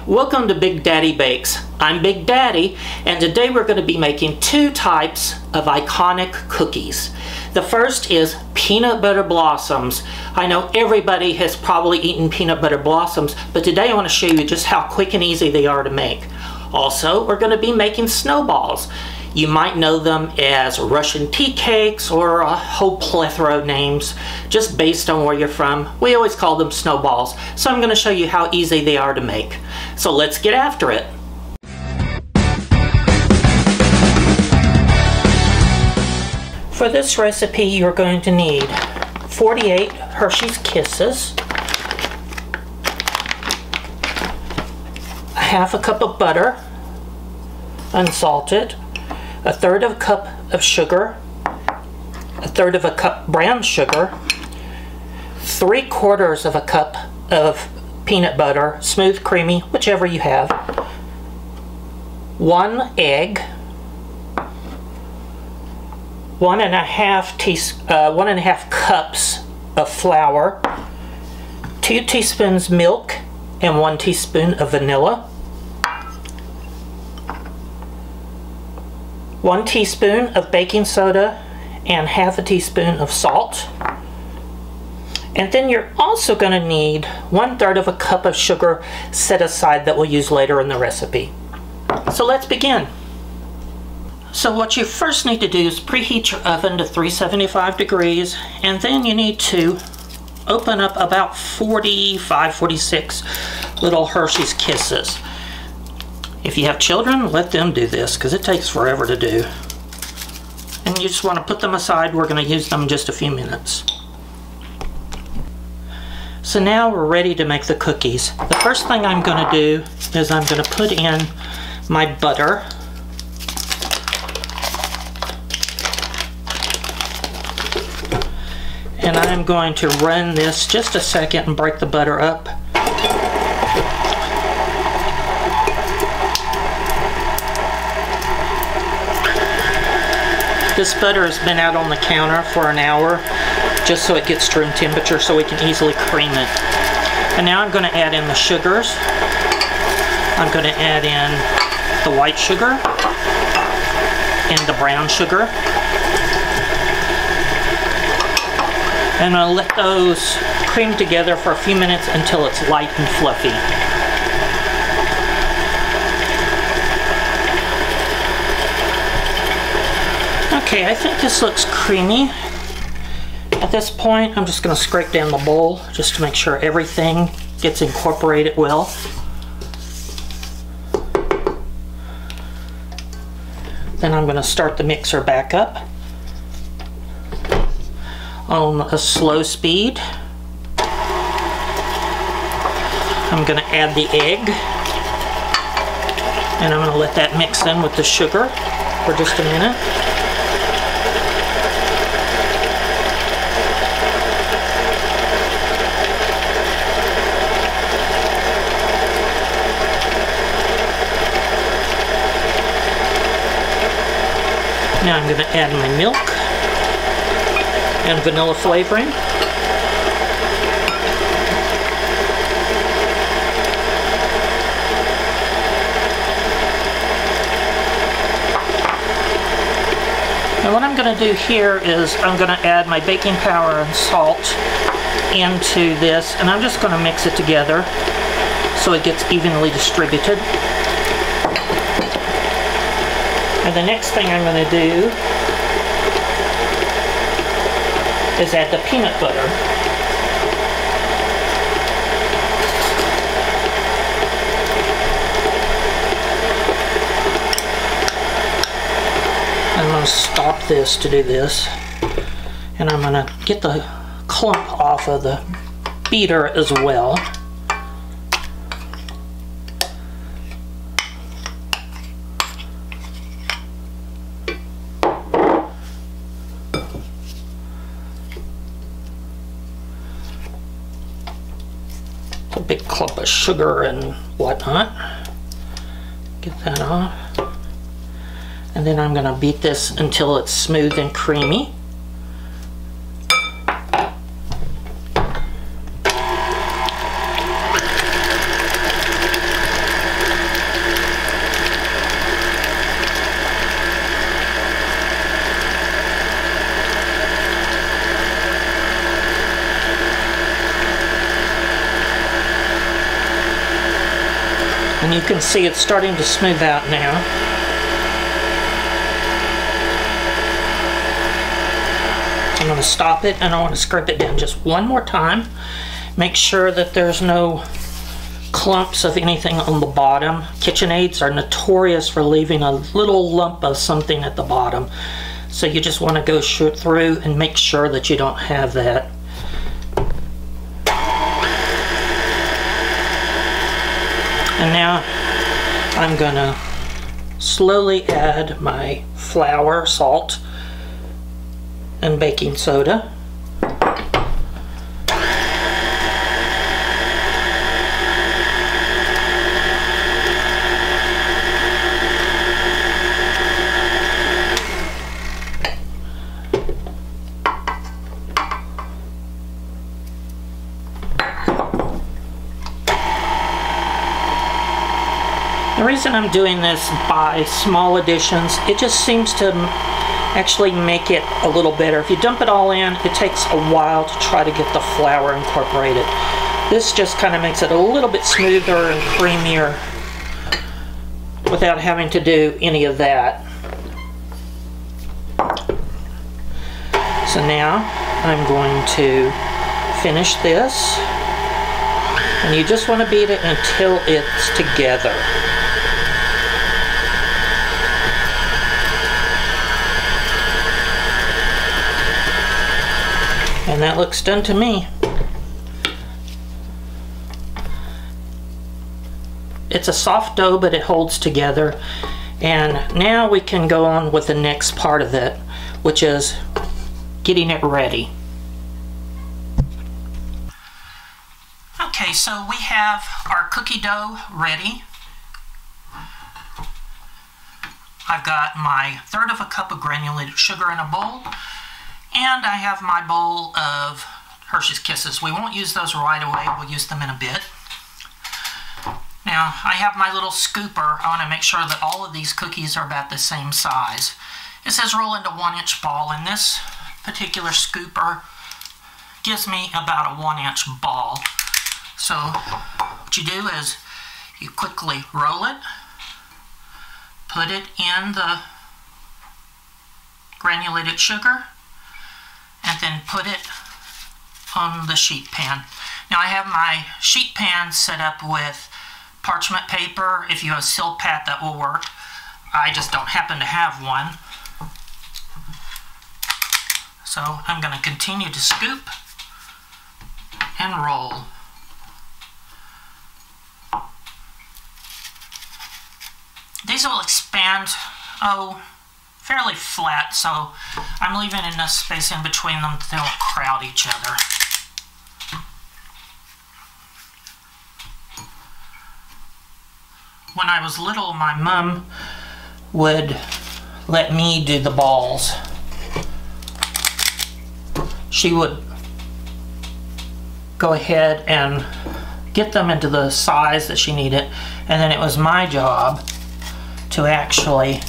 welcome to Big Daddy Bakes. I'm Big Daddy, and today we're going to be making two types of iconic cookies. The first is peanut butter blossoms. I know everybody has probably eaten peanut butter blossoms, but today I want to show you just how quick and easy they are to make. Also, we're going to be making snowballs. You might know them as Russian tea cakes or a whole plethora of names, just based on where you're from. We always call them snowballs, so I'm going to show you how easy they are to make. So let's get after it. For this recipe, you're going to need 48 Hershey's Kisses, a half a cup of butter, unsalted, a third of a cup of sugar, a third of a cup brown sugar, 3/4 of a cup of peanut butter, smooth, creamy, whichever you have, 1 egg, 1.5 cups of flour, 2 teaspoons milk, and 1 teaspoon of vanilla, 1 teaspoon of baking soda, and half a teaspoon of salt. And then you're also going to need 1/3 of a cup of sugar set aside that we'll use later in the recipe. So let's begin. So what you first need to do is preheat your oven to 375 degrees, and then you need to open up about 46 little Hershey's Kisses. If you have children, let them do this because it takes forever to do. And you just want to put them aside. We're going to use them in just a few minutes. So now we're ready to make the cookies. The first thing I'm going to do is I'm going to put in my butter. And I'm going to run this just a second and break the butter up. This butter has been out on the counter for an hour just so it gets to room temperature so we can easily cream it. And now I'm going to add in the sugars. I'm going to add in the white sugar and the brown sugar. And I'm going to let those cream together for a few minutes until it's light and fluffy. Okay, I think this looks creamy. At this point, I'm just going to scrape down the bowl just to make sure everything gets incorporated well. Then I'm going to start the mixer back up on a slow speed. I'm going to add the egg, and I'm going to let that mix in with the sugar for just a minute. Now I'm going to add my milk and vanilla flavoring. Now what I'm going to do here is I'm going to add my baking powder and salt into this, and I'm just going to mix it together so it gets evenly distributed. And the next thing I'm going to do is add the peanut butter. I'm going to stop this to do this. And I'm going to get the clump off of the beater as well. A big clump of sugar and whatnot. Get that off. And then I'm going to beat this until it's smooth and creamy. And you can see it's starting to smooth out now. I'm going to stop it and I want to scrape it down just one more time. Make sure that there's no clumps of anything on the bottom. KitchenAids are notorious for leaving a little lump of something at the bottom. So you just want to go through and make sure that you don't have that. And now I'm going to slowly add my flour, salt, and baking soda. The reason I'm doing this by small additions, it just seems to actually make it a little better. If you dump it all in, it takes a while to try to get the flour incorporated. This just kind of makes it a little bit smoother and creamier without having to do any of that. So now I'm going to finish this, and you just want to beat it until it's together. And that looks done to me. It's a soft dough, but it holds together. And now we can go on with the next part of it, which is getting it ready. Okay, so we have our cookie dough ready. I've got my 1/3 cup of granulated sugar in a bowl. And I have my bowl of Hershey's Kisses. We won't use those right away. We'll use them in a bit. Now, I have my little scooper. I want to make sure that all of these cookies are about the same size. It says roll into 1-inch ball, and this particular scooper gives me about a 1-inch ball. So, what you do is you quickly roll it, put it in the granulated sugar, and then put it on the sheet pan. Now I have my sheet pan set up with parchment paper. If you have a Silpat, that will work. I just don't happen to have one. So I'm going to continue to scoop and roll. These will expand, fairly flat, so I'm leaving enough space in between them that they won't crowd each other. When I was little, my mom would let me do the balls. She would go ahead and get them into the size that she needed, and then it was my job to actually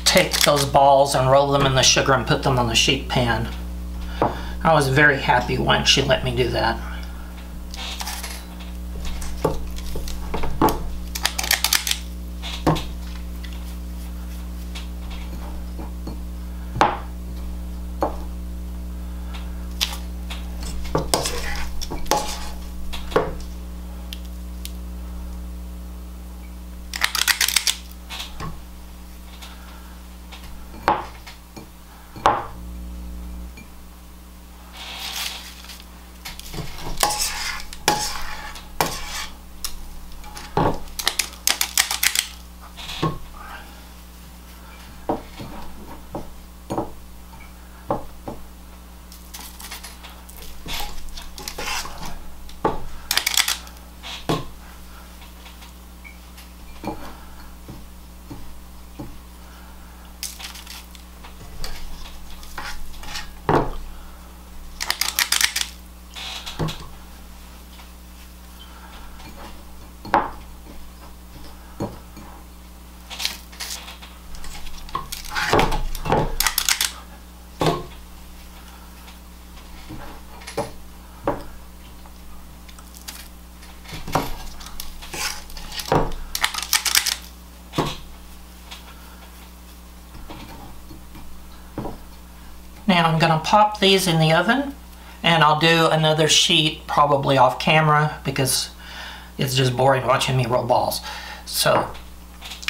take those balls and roll them in the sugar and put them on the sheet pan. I was very happy when she let me do that. Now I'm going to pop these in the oven, and I'll do another sheet probably off camera because it's just boring watching me roll balls. So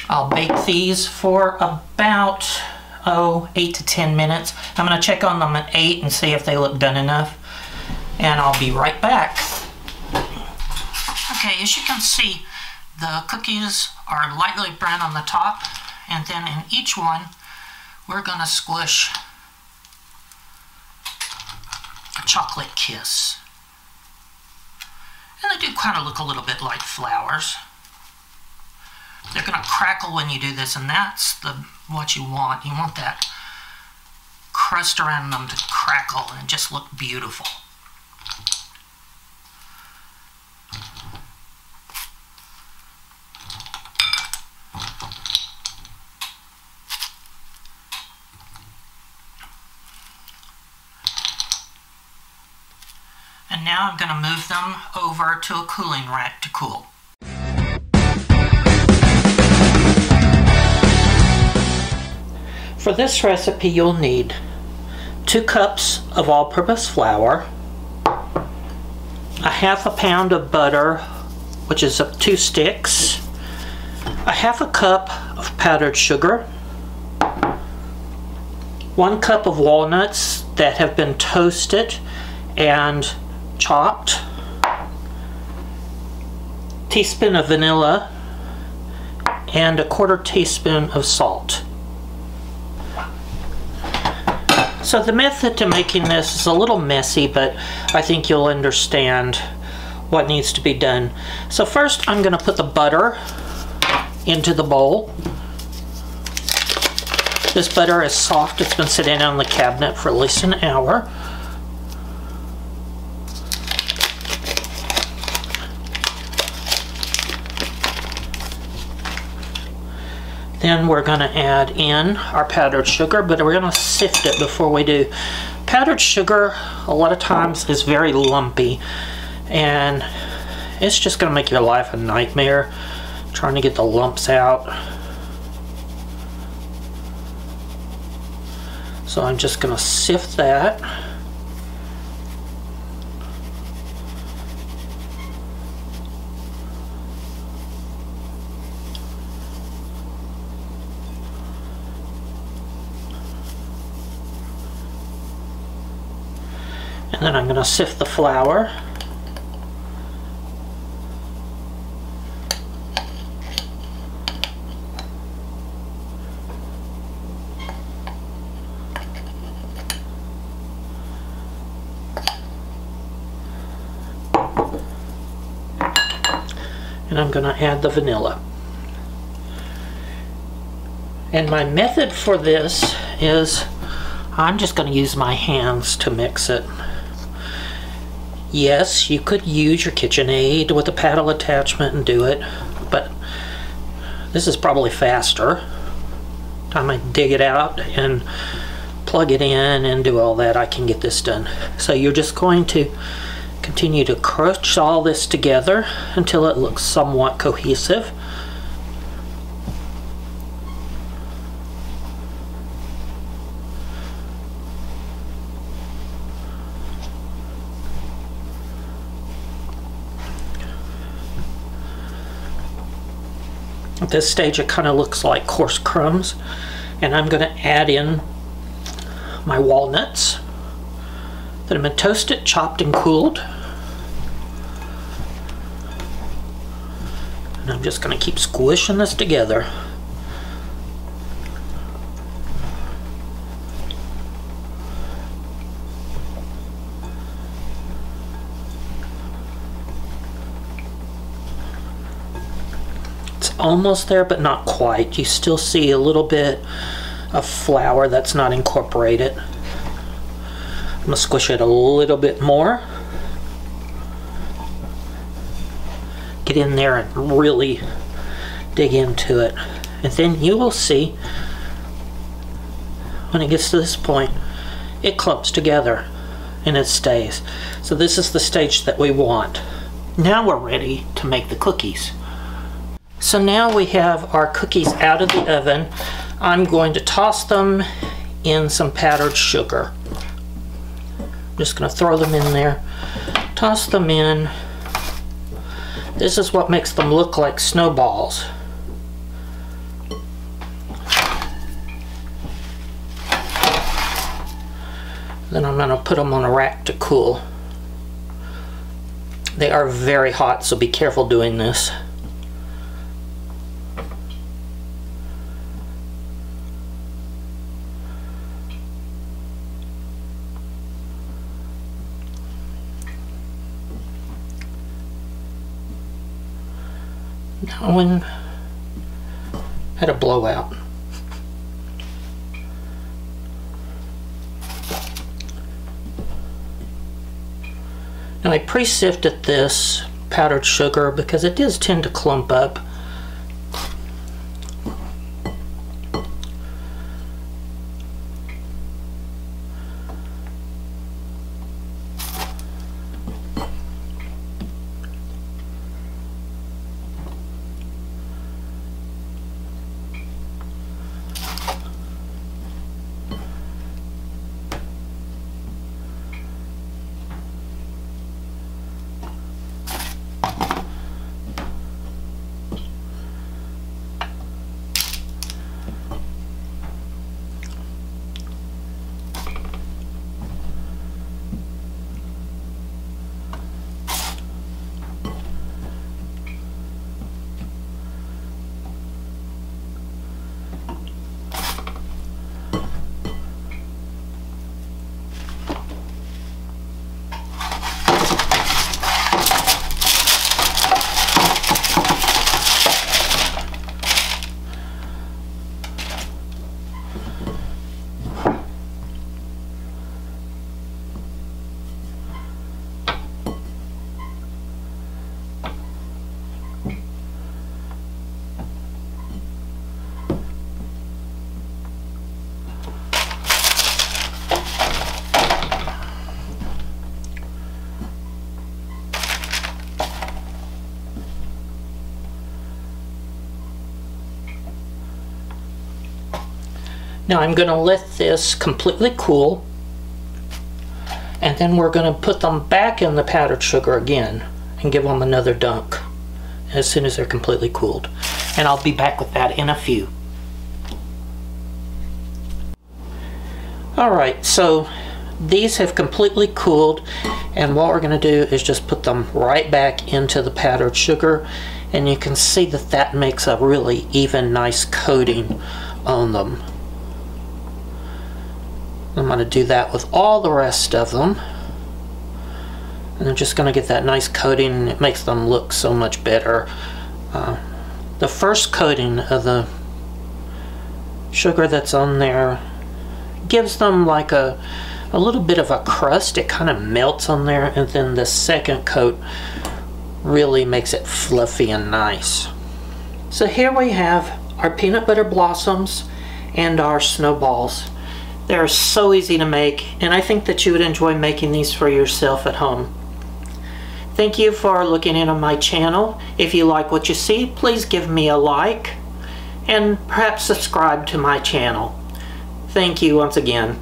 I'll bake these for about 8 to 10 minutes. I'm going to check on them at 8 and see if they look done enough, and I'll be right back. Okay, as you can see, the cookies are lightly brown on the top, and then in each one we're going to squish a chocolate kiss. And they do kind of look a little bit like flowers. They're going to crackle when you do this, and that's what you want. You want that crust around them to crackle and just look beautiful. And now I'm going to move them over to a cooling rack to cool. For this recipe, you'll need 2 cups of all-purpose flour, a ½ pound of butter, which is 2 sticks, a ½ cup of powdered sugar, 1 cup of walnuts that have been toasted and chopped, teaspoon of vanilla, and 1/4 teaspoon of salt. So the method to making this is a little messy, but I think you'll understand what needs to be done. So first I'm going to put the butter into the bowl. This butter is soft. It's been sitting on the cabinet for at least an hour. Then we're going to add in our powdered sugar, but we're going to sift it before we do. Powdered sugar a lot of times is very lumpy, and it's just going to make your life a nightmare trying to get the lumps out. So I'm just going to sift that. And then I'm going to sift the flour. And I'm going to add the vanilla. And my method for this is I'm just going to use my hands to mix it. Yes, you could use your KitchenAid with a paddle attachment and do it, but this is probably faster. Time I dig it out and plug it in and do all that, I can get this done. So you're just going to continue to crush all this together until it looks somewhat cohesive. At this stage it kind of looks like coarse crumbs, and I'm going to add in my walnuts that have been toasted, chopped, and cooled. And I'm just going to keep squishing this together. Almost there, but not quite. You still see a little bit of flour that's not incorporated. I'm going to squish it a little bit more. Get in there and really dig into it. And then you will see when it gets to this point, it clumps together and it stays. So this is the stage that we want. Now we're ready to make the cookies. So now we have our cookies out of the oven. I'm going to toss them in some powdered sugar. I'm just going to throw them in there, toss them in. This is what makes them look like snowballs. Then I'm going to put them on a rack to cool. They are very hot, so be careful doing this. That one had a blowout. Now I pre-sifted this powdered sugar because it does tend to clump up. Now I'm going to let this completely cool, and then we're going to put them back in the powdered sugar again and give them another dunk as soon as they're completely cooled. And I'll be back with that in a few. Alright, so these have completely cooled, and what we're going to do is just put them right back into the powdered sugar, and you can see that that makes a really even, nice coating on them. I'm going to do that with all the rest of them, and I'm just going to get that nice coating, and it makes them look so much better. The first coating of the sugar that's on there gives them like a little bit of a crust. It kind of melts on there, and then the second coat really makes it fluffy and nice. So here we have our peanut butter blossoms and our snowballs. They're so easy to make, and I think that you would enjoy making these for yourself at home. Thank you for looking in on my channel. If you like what you see, please give me a like and perhaps subscribe to my channel. Thank you once again.